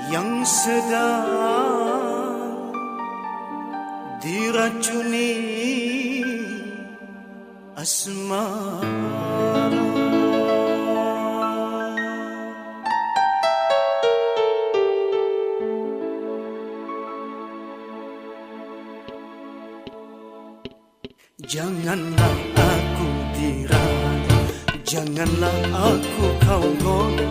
yang sedang diracuni asmara. Janganlah aku diraya, janganlah aku kau goda,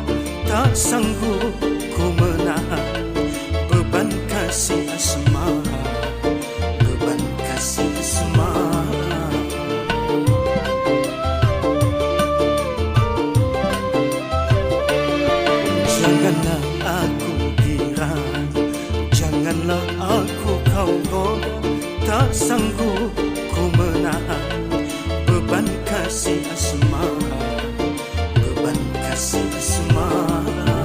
tak sanggup ku menahan beban kasih asmara, beban kasih asmara. Janganlah aku diraya, janganlah aku kau goda, tak sanggup ku menahan beban kasih asmara, beban kasih asmara.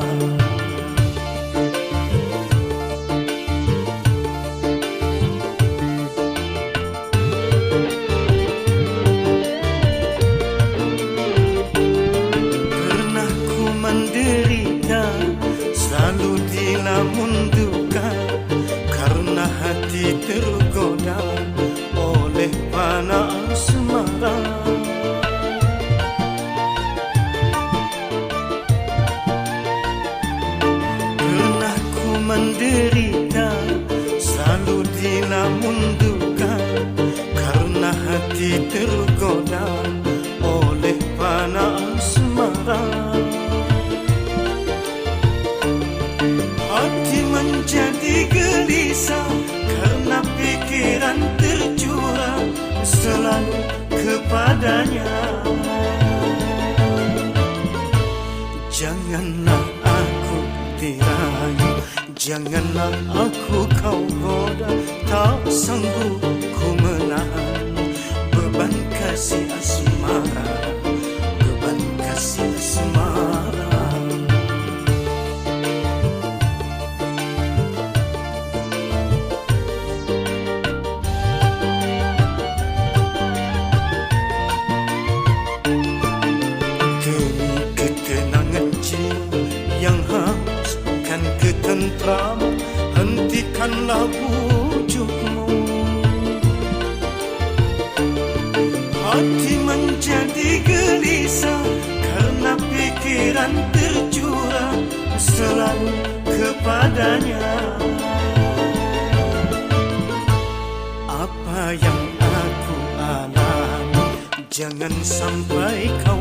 Pernah ku menderita, selalu dilamun duka, karena hati tergoda oleh panah asmara. Pernah ku menderita, selalu dilamun duka, karena hati tergoda oleh panah asmara. Hati menjadi gelisah karena pikiran tercurah selalu kepadanya. Janganlah aku diraya, janganlah aku kau goda, tak sanggup ku menahan beban kasih asmara, beban kasih asmara. Yang hauskan ketentraman, hentikanlah bujukmu. Hati menjadi gelisah karena pikiran tercurah selalu kepadanya. Apa yang aku alami, jangan sampai kau